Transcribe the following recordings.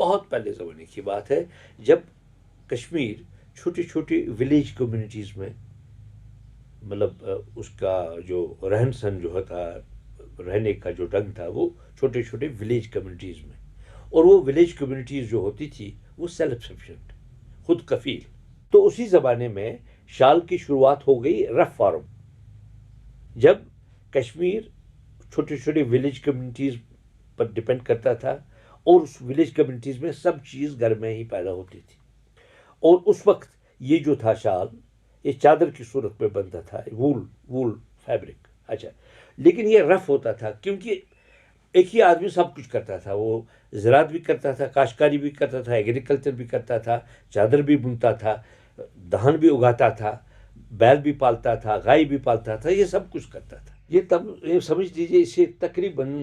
بہت پہلے زمانے کی بات ہے جب کشمیر چھوٹی چھوٹی ولیج کمیونٹیز میں مطلب اس کا جو رہن سہن جو تھا رہنے کا جو ڈھنگ تھا وہ چھوٹے چھوٹے ولیج کمیونٹیز میں اور وہ ولیج کمیونٹیز جو ہوتی تھی وہ سیلف سفیشینٹ خود کفیل. تو اسی زمانے میں شال کی شروعات ہو گئی رف فارم جب کشمیر چھوٹی چھوٹی ولیج کمیونٹیز پر ڈپینڈ کرتا تھا اور اس ولیج کمیونٹیز میں سب چیز گھر میں ہی پیدا ہوتی تھی اور اس وقت یہ جو تھا شال یہ چادر کی صورت میں بنتا تھا وول فیبرک. اچھا لیکن یہ رف ہوتا تھا کیونکہ ایک ہی آدمی سب کچھ کرتا تھا. وہ زراعت بھی کرتا تھا کاشتکاری بھی کرتا تھا ایگریکلچر بھی کرتا تھا چادر بھی بنتا تھا دہن بھی اگاتا تھا بیل بھی پالتا تھا گائے بھی پالتا تھا یہ سب کچھ کرتا تھا. یہ تب یہ سمجھ لیجیے اسے تقریباً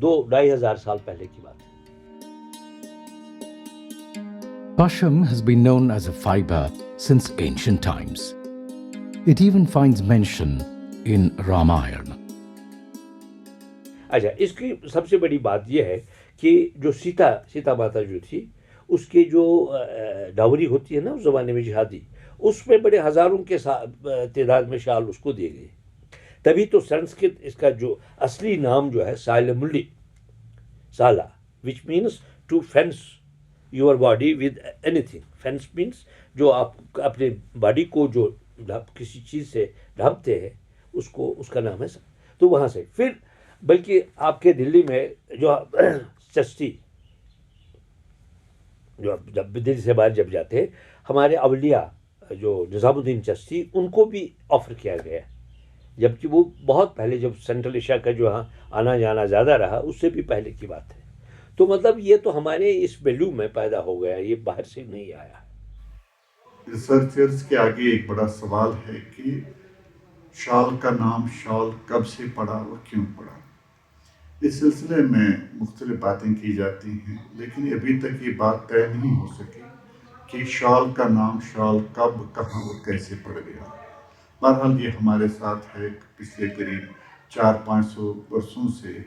2-2.5 سال پہلے کی بات ہے. Pasham has been known as a fiber since ancient times. It even finds mention in Ramayana. اچھا اس کی سب سے بڑی بات یہ ہے کہ جو سیتا ماتا جو تھی اس کی جو ڈاوری ہوتی ہے نا اس زمانے میں جہادی اس میں بڑے ہزاروں کے تعداد میں شال اس کو دیے گئے. تبھی تو سنسکرت اس کا جو اصلی نام جو ہے سائلملی سالا which means to fence your body with اینی تھنگ. فینس مینس جو آپ اپنے باڈی کو جو کسی چیز سے ڈھانپتے ہیں اس کا نام ہے. تو وہاں سے پھر بلکہ آپ کے دلی میں جو چشتی جو جب دلی سے باہر جب جاتے ہیں ہمارے اولیاء جو نظام الدین چشتی ان کو بھی آفر کیا گیا جبکہ وہ بہت پہلے جب سینٹرل ایشیا کا جو آنا جانا زیادہ رہا اس سے بھی پہلے کی بات ہے. تو مطلب یہ تو ہمارے اس ویلیو میں پیدا ہو گیا یہ باہر سے نہیں آیا. ریسرچرز کے آگے ایک بڑا سوال ہے کہ شال کا نام شال کب سے پڑا اور کیوں پڑا. اس سلسلے میں مختلف باتیں کی جاتی ہیں لیکن ابھی تک یہ بات طے نہیں ہو سکی کہ شال کا نام شال کب کہاں اور کیسے پڑ گیا. بہرحال یہ ہمارے ساتھ ہے پچھلے قریب 400-500 برسوں سے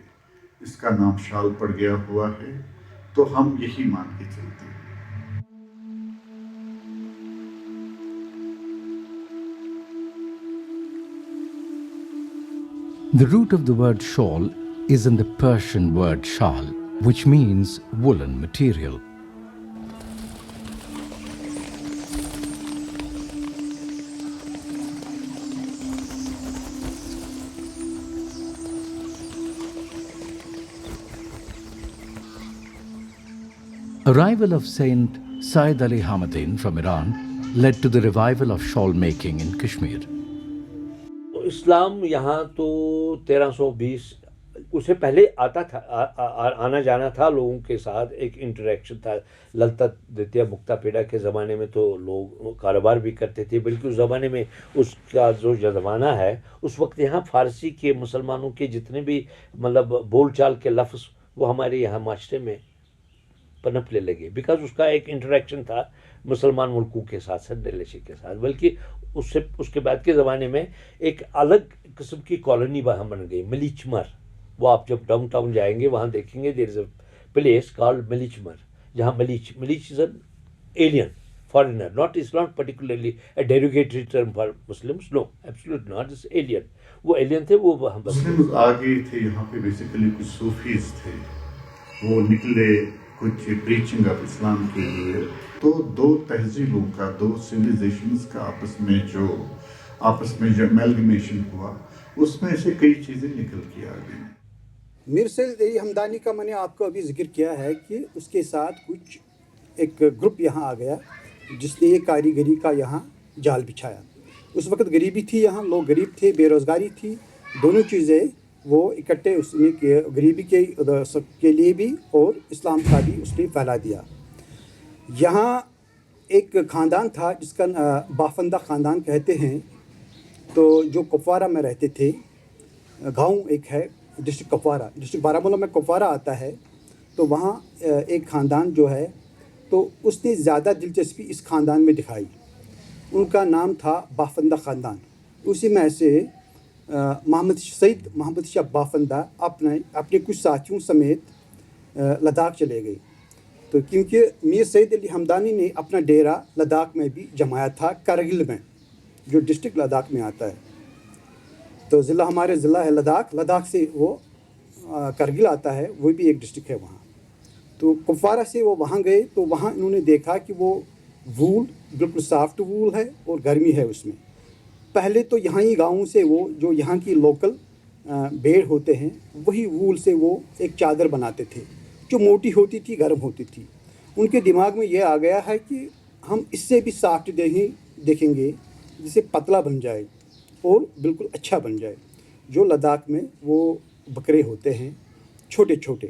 اس کا نام شال پڑ گیا ہوا ہے تو ہم یہی مان کے چلتے ہیں. The root of the word shawl is in the Persian word shal, which means woolen material. Arrival of Saint Said Ali Hamadin from Iran led to the revival of shawl making in Kashmir. اسلام یہاں تو 1320 اسے پہلے آتا تھا آنا جانا تھا لوگوں کے ساتھ ایک انٹریکشن تھا. للتا دیتیہ مکتا پیڑا کے زمانے میں تو لوگ کاروبار بھی کرتے تھے بلکہ اس زمانے میں اس کا جو زمانہ ہے اس وقت یہاں فارسی کے مسلمانوں کے جتنے بھی مطلب بول چال کے لفظ وہ ہمارے یہاں معاشرے میں پنپنے لگے بیکاز اس کا ایک انٹریکشن تھا مسلمان ملکوں کے ساتھ سینٹرل ایشیا کے ساتھ. بلکہ اس کے بعد کے زمانے میں ایک الگ قسم کی کالونی وہاں بن گئی ملیچمر. وہ آپ جب ڈاؤن ٹاؤن جائیں گے وہاں دیکھیں گے دیر از اے پلیس کالڈ ملیچمر جہاں ملیچ is an alien foreigner it's not particularly a derogatory term for Muslims, no, absolutely not, it's alien. وہ ایلین تھے وہ وہاں مسلمز آگے تھے یہاں پہ بیسیکلی کچھ صوفیز تھے وہ نکلے کچھ پریچنگ آف اسلام کے لیے. تو دو تہذیبوں کا دو سویلائزیشنز کا آپس میں جو ایملگمیشن ہوا اس میں سے کئی چیزیں نکل کے آ گئی. میر سید علی ہمدانی کا میں نے آپ کو ابھی ذکر کیا ہے کہ اس کے ساتھ کچھ ایک گروپ یہاں آ گیا جس نے یہ کاریگری کا یہاں جال بچھایا. اس وقت غریبی تھی یہاں لوگ غریب تھے بے روزگاری تھی دونوں چیزیں وہ اکٹھے اس نے کیے غریبی کے لیے بھی اور اسلام کا بھی اس نے پھیلا دیا. یہاں ایک خاندان تھا جس کا بافندہ خاندان کہتے ہیں تو جو کپوارہ میں رہتے تھے. گاؤں ایک ہے ڈسٹرکٹ کپوارہ ڈسٹرکٹ بارہمولہ میں کپوارہ آتا ہے تو وہاں ایک خاندان جو ہے تو اس نے زیادہ دلچسپی اس خاندان میں دکھائی. ان کا نام تھا بافندہ خاندان. اسی میں سے سید محمد شاہ بافندہ اپنے کچھ ساتھیوں سمیت لداخ چلے گئے. تو کیونکہ میر سید علی ہمدانی نے اپنا ڈیرا لداخ میں بھی جمایا تھا، کرگل میں، جو ڈسٹرکٹ لداخ میں آتا ہے. تو ہمارے ضلع ہے لداخ سے وہ کرگل آتا ہے، وہ بھی ایک ڈسٹرکٹ ہے وہاں. تو کپوارہ سے وہ وہاں گئے تو وہاں انہوں نے دیکھا کہ وہ وول بالکل سافٹ وول ہے اور گرمی ہے اس میں. پہلے تو یہاں ہی گاؤں سے وہ جو یہاں کی لوکل بھیڑ ہوتے ہیں وہی وول سے وہ ایک چادر بناتے تھے جو موٹی ہوتی تھی، گرم ہوتی تھی. ان کے دماغ میں یہ آ گیا ہے کہ ہم اس سے بھی سافٹ دیکھیں گے جسے پتلا بن جائے اور بالکل اچھا بن جائے. جو لداخ میں وہ بکرے ہوتے ہیں چھوٹے چھوٹے،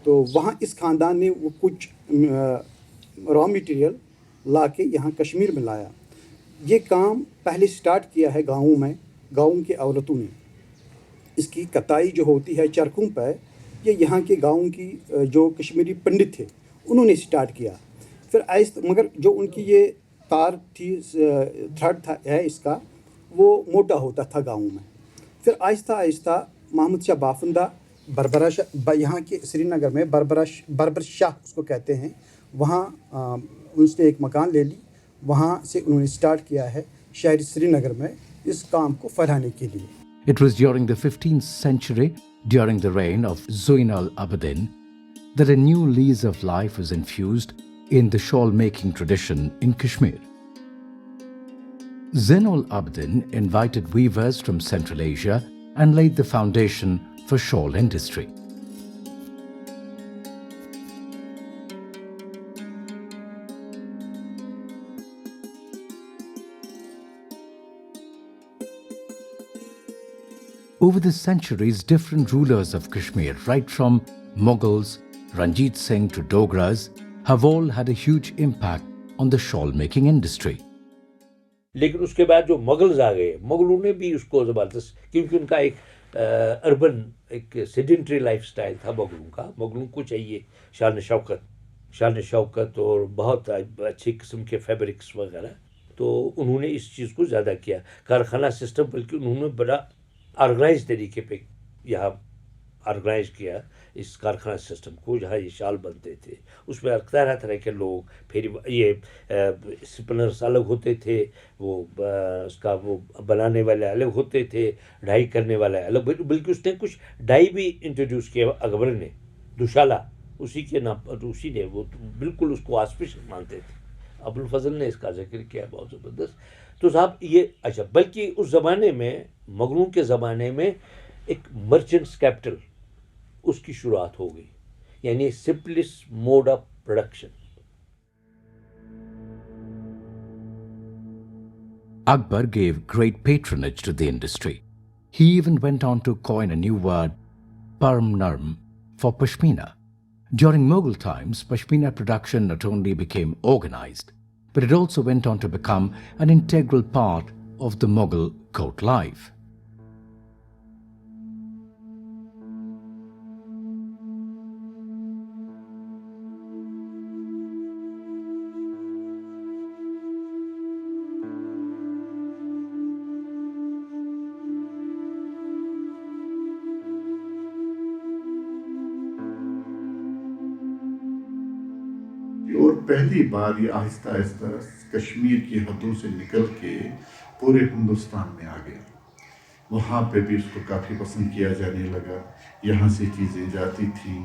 تو وہاں اس خاندان نے وہ کچھ را مٹیریل لا کے یہاں کشمیر میں لایا. یہ کام پہلے سٹارٹ کیا ہے گاؤں میں، گاؤں کے عورتوں نے. اس کی کتائی جو ہوتی ہے چرخوں پہ، یہ یہاں کے گاؤں کی جو کشمیری پنڈت تھے انہوں نے سٹارٹ کیا. پھر مگر جو ان کی یہ تار تھی، تھرڈ تھا ہے اس کا، وہ موٹا ہوتا تھا گاؤں میں. پھر آہستہ آہستہ محمد شاہ بافندہ بربرا شاہ، یہاں کے سری نگر میں بربر شاہ اس کو کہتے ہیں، وہاں اس نے ایک مکان لے لی. وہاں سے انہوں نے سٹارٹ کیا ہے شہر سری نگر میں اس کام کو پھیلانے کے لیے. It was during the 15th century, during the reign of Zuin al-Abidin, that a new lease of life was infused in the shawl-making tradition in Kashmir. Zain al-Abidin invited weavers from Central Asia and laid the foundation for shawl industry. Over the centuries, different rulers of Kashmir, right from Mughals, Ranjit Singh to Dogras, have all had a huge impact on the shawl-making industry. لیکن اس کے بعد جو مغلز آ گئے، مغلوں نے بھی اس کو زبردست، کیونکہ ان کا ایک اربن ایک سیڈنٹری لائف سٹائل تھا مغلوں کا. مغلوں کو چاہیے شان شوکت اور بہت اچھی قسم کے فیبرکس وغیرہ. تو انہوں نے اس چیز کو زیادہ کیا، کارخانہ سسٹم، بلکہ انہوں نے بڑا آرگنائز طریقے پہ یہاں آرگنائز کیا اس کارخانہ سسٹم کو، جہاں یہ شال بنتے تھے. اس میں طرح طرح کے لوگ، پھر یہ سپنرس الگ ہوتے تھے، وہ اس کا وہ بنانے والے الگ ہوتے تھے، ڈائی کرنے والے الگ. بلکہ اس نے کچھ ڈائی بھی انٹروڈیوس کیا اکبر نے، دوشالہ، اسی نے وہ بالکل اس کو آسپیشن مانتے تھے. ابوالفضل نے اس کا ذکر کیا بہت زبردست. تو صاحب یہ اچھا، بلکہ اس زمانے میں، مغلوں کے زمانے میں، ایک مرچنٹس کیپٹل اس کی شروعات ہو گئی، یعنی simplest mode of production. Akbar gave great patronage to the industry. He even went on to coin a new word, Param Narm, for Pashmina. During Mughal times, Pashmina production not only became organized, but it also went on to become an integral part of the Mughal court life. اور پہلی بار یہ آہستہ آہستہ کشمیر کی حدوں سے نکل کے پورے ہندوستان میں آ گیا. وہاں پہ بھی اس کو کافی پسند کیا جانے لگا. یہاں سے چیزیں جاتی تھیں،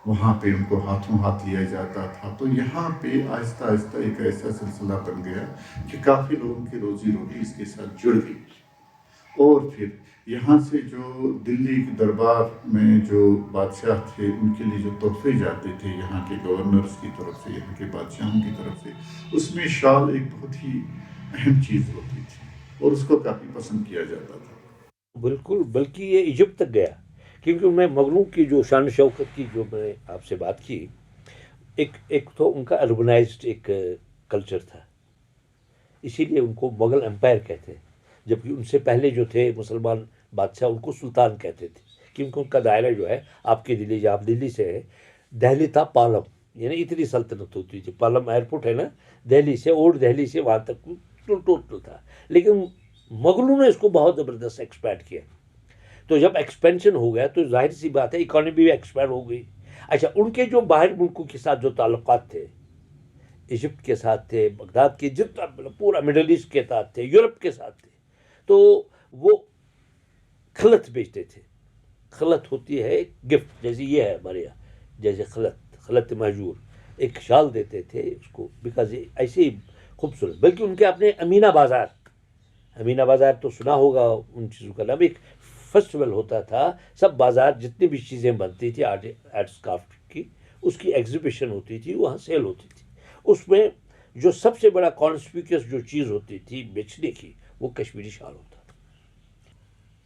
وہاں پہ ان کو ہاتھوں ہاتھ لیا جاتا تھا. تو یہاں پہ آہستہ آہستہ ایک ایسا سلسلہ بن گیا کہ کافی لوگوں کی روزی روٹی اس کے ساتھ جڑ گئی. اور پھر یہاں سے جو دلی کے دربار میں جو بادشاہ تھے، ان کے لیے جو تحفے جاتے تھے یہاں کے گورنرز کی طرف سے، یہاں کے بادشاہوں کی طرف سے، اس میں شال ایک بہت ہی اہم چیز ہوتی تھی اور اس کو کافی پسند کیا جاتا تھا. بالکل، بلکہ یہ ایجپٹ تک گیا. کیونکہ میں مغلوں کی جو شان شوکت کی جو میں نے آپ سے بات کی، ایک تو ان کا اربنائزڈ ایک کلچر تھا، اسی لیے ان کو مغل امپائر کہتے ہیں. جبکہ ان سے پہلے جو تھے مسلمان بادشاہ، ان کو سلطان کہتے تھے، کیونکہ ان کا دائرہ جو ہے، آپ کی دلی، جب آپ دلی سے ہے، دہلی تھا پالم، یعنی اتنی سلطنت ہوتی تھی. پالم ایئرپورٹ ہے نا، دہلی سے، اولڈ دہلی سے وہاں تک ٹوٹل تھا. لیکن مغلوں نے اس کو بہت زبردست ایکسپینڈ کیا. تو جب ایکسپینشن ہو گیا تو ظاہر سی بات ہے اکانومی بھی ایکسپینڈ ہو گئی. اچھا ان کے جو باہر ملکوں کے ساتھ جو تعلقات تھے، ایجپٹ کے ساتھ تھے، بغداد کے جتنا پورا مڈل ایسٹ کے ساتھ تھے، یورپ کے ساتھ تھے، تو وہ خلط بیچتے تھے. خلط ہوتی ہے ایک گفٹ، جیسے یہ ہے ہمارے یہاں جیسے خلط مہجور، ایک شال دیتے تھے اس کو، بیکاز ایسے ہی خوبصورت. بلکہ ان کے اپنے امینہ بازار تو سنا ہوگا ان چیزوں کا نام. ایک فیسٹیول ہوتا تھا، سب بازار جتنی بھی چیزیں بنتی تھی آرٹس کرافٹ کی، اس کی ایگزیبیشن ہوتی تھی، وہاں سیل ہوتی تھی. اس میں جو سب سے بڑا کانسپیکیوس جو چیز ہوتی تھی بیچنے کی، وہ کشمیری شال ہوتا تھا.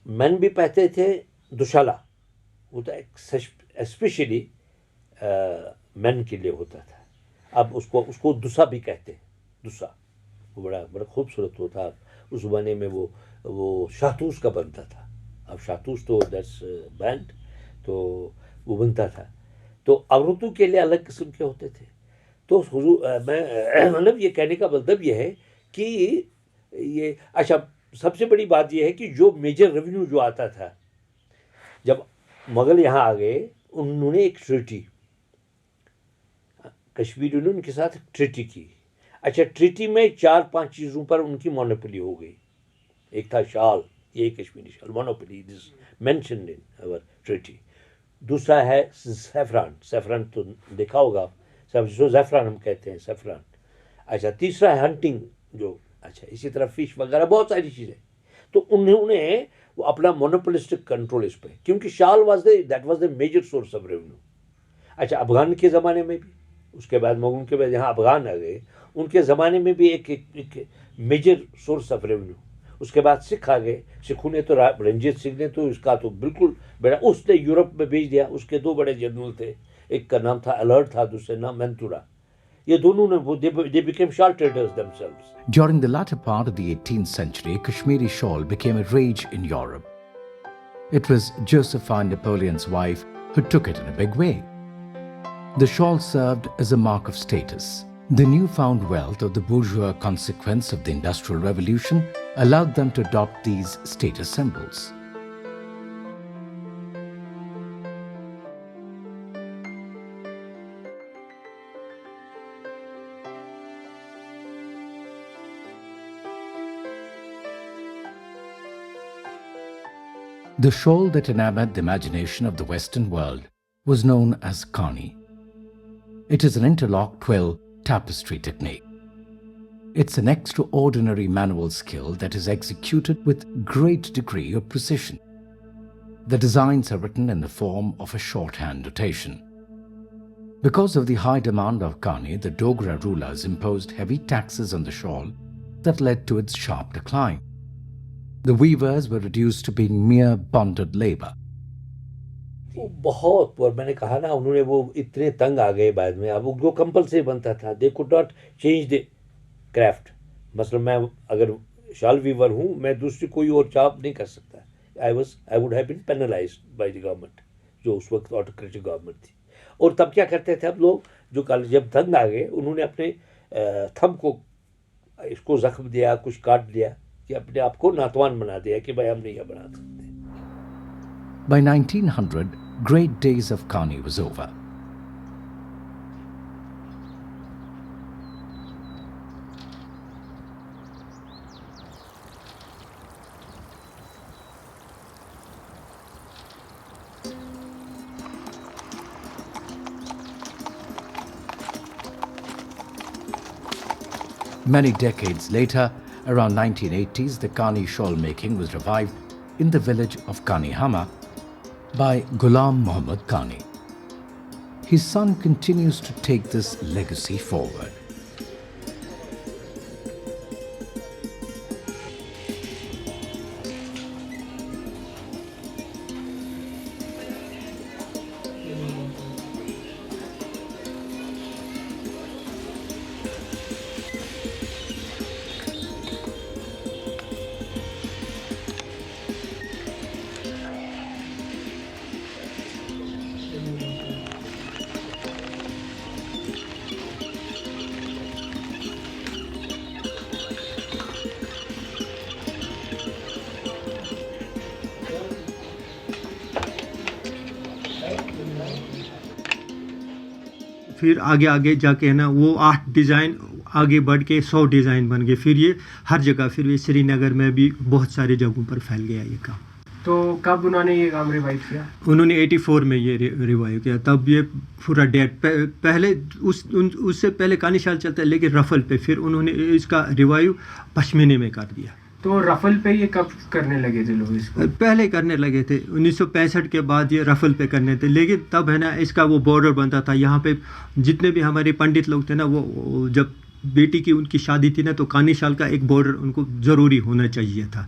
مین بھی پہنتے تھے دوشالہ، وہ تو اسپیشلی مین کے لیے ہوتا تھا. اب اس کو دوسا بھی کہتے ہیں، دوسا وہ بڑا خوبصورت ہوتا. اس زمانے میں وہ شاہتوش کا بنتا تھا. اب شاہتوش تو دیٹس بینڈ، تو وہ بنتا تھا. تو عورتوں کے لیے الگ قسم کے ہوتے تھے. تو میں مطلب یہ کہنے کا مطلب یہ ہے کہ یہ اچھا سب سے بڑی بات یہ ہے کہ جو میجر ریونیو جو آتا تھا، جب مغل یہاں آ گئے، انہوں نے ایک ٹریٹی کشمیر یونین کے ساتھ ٹریٹی کی. اچھا ٹریٹی میں 4-5 چیزوں پر ان کی مونوپلی ہو گئی. ایک تھا شال، یہ کشمیری شال، مونوپلی دس مینشنڈ ان اور ٹریٹی. دوسرا ہے سیفران تو دیکھا ہوگا، جو زیفران ہم کہتے ہیں، سیفران. اچھا تیسرا ہے ہنٹنگ، جو اچھا اسی طرح فش وغیرہ بہت ساری چیزیں. تو انہوں نے وہ اپنا مونوپولسٹک کنٹرول اس پہ، کیونکہ shall that was the major source of revenue. اچھا افغان کے زمانے میں بھی، اس کے بعد مغلوں کے بعد یہاں افغان آ گئے، ان کے زمانے میں بھی ایک میجر سورس آف ریونیو. اس کے بعد سکھ آ گئے. سکھوں نے تو رنجیت سنگھ نے تو اس کا تو بالکل بڑا، اس نے یورپ میں بھیج دیا. اس کے 2 بڑے جنرل تھے، ایک کا نام تھا الرٹ تھا، دوسرے نام مینتورا. یہ دونوں نے they became shawl traders themselves. During the latter part of the 18th century, Kashmiri shawl became a rage in Europe. It was Josephine Napoleon's wife who took it in a big way. The shawl served as a mark of status. The newfound wealth of the bourgeois consequence of the Industrial Revolution allowed them to adopt these status symbols. The shawl that enamored the imagination of the Western world was known as Kani. It is an interlock twill tapestry technique. It's an extraordinary manual skill that is executed with great degree of precision. The designs are written in the form of a shorthand notation. Because of the high demand of Kani, the Dogra rulers imposed heavy taxes on the shawl that led to its sharp decline. The weavers were reduced to being mere bonded labor. بہت، اور میں نے کہا نا انہوں نے وہ اتنے تنگ آ گئے بعد میں. اب وہ کمپلسری بنتا تھا. They could not change the craft. مثلا میں اگر شال ویور ہوں، میں دوسری کوئی اور جاب نہیں کر سکتا. I would have been penalised by the government, جو اس وقت آٹوکریٹک گورنمنٹ تھی. اور تب کیا کرتے تھے اب لوگ، جو جب تنگ آ گئے، انہوں نے اپنے تھم کو اس کو زخم دیا، کچھ کاٹ دیا، کہ اپنے آپ کو ناتوان بنا دیا کہ بھائی ہم نہیں یہ بنا سکتے. By 1900, great days of Kani was over. Many decades later, around 1980s, the Kani shawl making was revived in the village of Kanihama by Ghulam Muhammad Kani. His son continues to take this legacy forward. پھر آگے آگے جا کے ہے نا وہ 8 design آگے بڑھ کے 100 ڈیزائن بن گئے. پھر یہ ہر جگہ, پھر یہ سری نگر میں بھی بہت سارے جگہوں پر پھیل گیا یہ کام. تو کب انہوں نے یہ کام ریوائو کیا؟ انہوں نے 84 میں یہ ریوائو کیا. تب یہ پورا ڈیٹ پہلے اس سے پہلے کانی شال چلتا ہے لیکن رفل پہ, پھر انہوں نے اس کا ریوائو پشمینے میں کر دیا. تو رفل پہ یہ کب کرنے لگے تھے لوگ اس کو؟ پہلے کرنے لگے تھے 1965 کے بعد یہ رفل پہ کرنے تھے, لیکن تب ہے نا اس کا وہ بارڈر بنتا تھا. یہاں پہ جتنے بھی ہمارے پنڈت لوگ تھے نا, وہ جب بیٹی کی ان کی شادی تھی نا, تو کانی شال کا ایک بارڈر ان کو ضروری ہونا چاہیے تھا.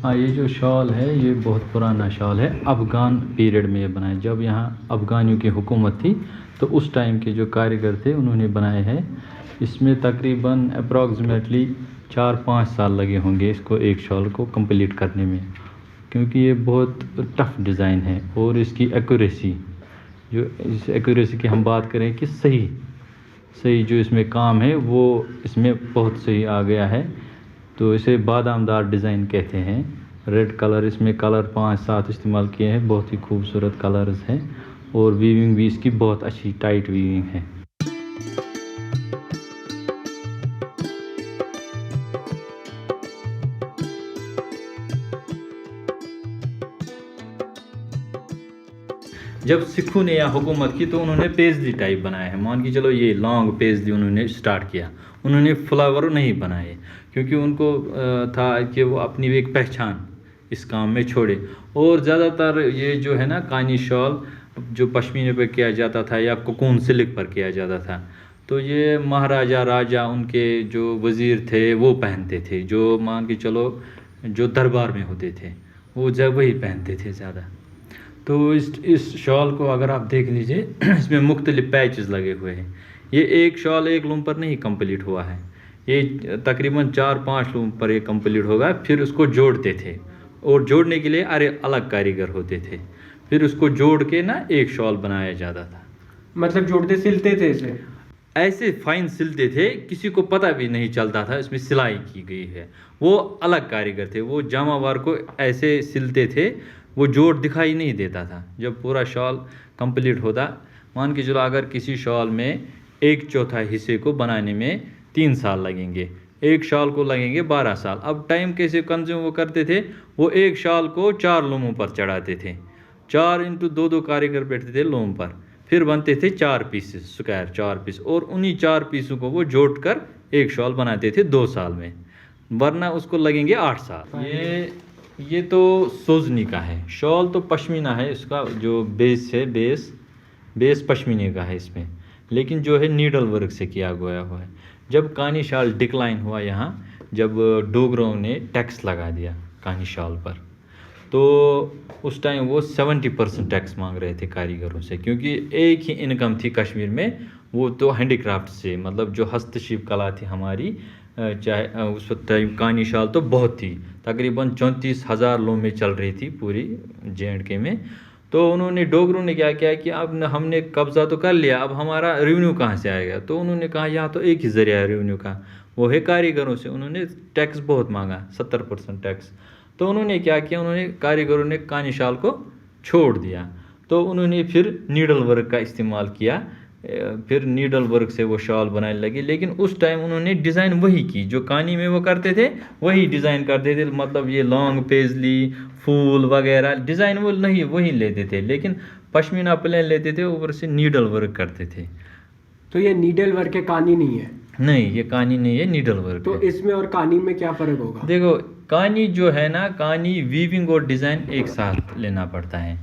ہاں, یہ جو شال ہے یہ بہت پرانا شال ہے. افغان پیریڈ میں یہ بنایا, جب یہاں افغانیوں کی حکومت تھی تو اس ٹائم کے جو کاریگر تھے انہوں نے بنائے ہیں. اس میں تقریباً اپروکسیمیٹلی 4-5 سال لگے ہوں گے اس کو, ایک شال کو کمپلیٹ کرنے میں, کیونکہ یہ بہت ٹف ڈیزائن ہے. اور اس کی ایکوریسی, جو اس ایکوریسی کی ہم بات کریں کہ صحیح جو اس میں کام ہے وہ اس میں بہت صحیح آ گیا ہے. تو اسے بادام دار ڈیزائن کہتے ہیں. ریڈ کلر, اس میں کلر 5-7 استعمال کیے ہیں, بہت ہی خوبصورت کلرز ہیں. اور ویونگ بھی اس کی بہت اچھی ٹائٹ ویونگ ہے. جب سکھوں نے یا حکومت کی تو انہوں نے پیزلی ٹائپ بنایا ہے. مان کے چلو یہ لانگ پیزلی انہوں نے سٹارٹ کیا. انہوں نے فلاور نہیں بنائے کیونکہ ان کو تھا کہ وہ اپنی ایک پہچان اس کام میں چھوڑے. اور زیادہ تر یہ جو ہے نا کانی شال جو پشمینے پہ کیا جاتا تھا یا کوکون سلک پر کیا جاتا تھا, تو یہ مہاراجہ راجہ ان کے جو وزیر تھے وہ پہنتے تھے. جو مان کے چلو جو دربار میں ہوتے تھے وہ جب وہی پہنتے تھے زیادہ. تو اس شال کو اگر آپ دیکھ لیجئے, اس میں مختلف پیچز لگے ہوئے ہیں. یہ ایک شال ایک لوم پر نہیں کمپلیٹ ہوا ہے, یہ تقریباً 4-5 لوم پر یہ کمپلیٹ ہوگا. پھر اس کو جوڑتے تھے, اور جوڑنے کے لیے الگ کاریگر ہوتے تھے. پھر اس کو جوڑ کے نا ایک شال بنایا جاتا تھا. مطلب جوڑتے سلتے تھے اسے ایسے فائن سلتے تھے, کسی کو پتہ بھی نہیں چلتا تھا اس میں سلائی کی گئی ہے. وہ الگ کاریگر تھے, وہ جامہ وار کو ایسے سلتے تھے, وہ جوڑ دکھائی نہیں دیتا تھا. جب پورا شال کمپلیٹ ہوتا, مان کے چلو اگر کسی شال میں 1/4 حصے کو بنانے میں 3 سال لگیں گے, ایک شال کو لگیں گے 12 سال. اب ٹائم کیسے کنزیوم وہ کرتے تھے, وہ ایک شال کو 4 لوموں پر چڑھاتے تھے. 4x2 کاریگر بیٹھتے تھے لوم پر, پھر بنتے تھے 4 پیسز اسکوائر 4 پیس, اور انہی 4 پیسوں کو وہ جوڑ کر ایک شال بناتے تھے 2 سال میں, ورنہ اس کو لگیں گے 8 سال. یہ تو سوزنی کا ہے. شال تو پشمینہ ہے, اس کا جو بیس ہے بیس پشمینے کا ہے اس میں, لیکن جو ہے نیڈل ورک سے کیا گیا ہوا ہے. جب کانی شال ڈکلائن ہوا یہاں, جب ڈوگروں نے ٹیکس لگا دیا کانی شال پر, تو اس ٹائم وہ 70% ٹیکس مانگ رہے تھے کاریگروں سے, کیونکہ ایک ہی انکم تھی کشمیر میں, وہ تو ہینڈی کرافٹ سے, مطلب جو ہست شیپ کلا تھی ہماری, چاہے اس وقت ٹائم کانی شال تو بہت تھی, تقریباً 34,000 لوم میں چل رہی تھی پوری JNK میں. تو انہوں نے ڈوگروں نے کیا کیا کہ اب ہم نے قبضہ تو کر لیا, اب ہمارا ریونیو کہاں سے آئے گا. تو انہوں نے کہا یہاں تو ایک ہی ذریعہ ہے ریونیو کا, وہ ہے کاریگروں سے. انہوں نے ٹیکس بہت مانگا, 70% ٹیکس. تو انہوں نے کیا کیا, انہوں نے کاریگروں نے کانی شال کو چھوڑ دیا. تو انہوں نے پھر نیڈل ورک کا استعمال کیا, پھر نیڈل ورک سے وہ شال بنانے لگے. لیکن اس ٹائم انہوں نے ڈیزائن وہی کی جو کانی میں وہ کرتے تھے, وہی ڈیزائن کرتے تھے. مطلب یہ لانگ پیزلی پھول وغیرہ ڈیزائن وہ نہیں وہی لیتے تھے, لیکن پشمینہ پلین لیتے تھے, اوپر سے نیڈل ورک کرتے تھے. تو یہ نیڈل ورک ہے, کانی نہیں ہے؟ نہیں, یہ کانی نہیں ہے, نیڈل ورک. تو اس میں اور کانی میں کیا فرق ہوگا؟ دیکھو, کانی جو ہے نا, کانی ویونگ اور ڈیزائن ایک ساتھ لینا پڑتا ہے,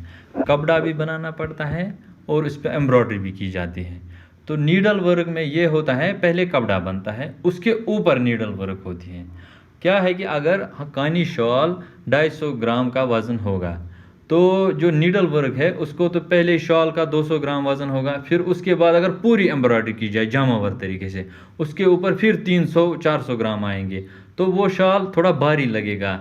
کپڑا بھی بنانا پڑتا ہے اور اس پہ ایمبرائڈری بھی کی جاتی ہے. تو نیڈل ورک میں یہ ہوتا ہے, پہلے کپڑا بنتا ہے, اس کے اوپر نیڈل ورک ہوتی ہے. کیا ہے کہ اگر کانی شال 250 گرام کا وزن ہوگا, تو جو نیڈل ورک ہے اس کو تو پہلے شال کا 200 گرام وزن ہوگا, پھر اس کے بعد اگر پوری ایمبرائڈری کی جائے جامہ ور طریقے سے, اس کے اوپر پھر 300-400 گرام آئیں گے, تو وہ شال تھوڑا بھاری لگے گا.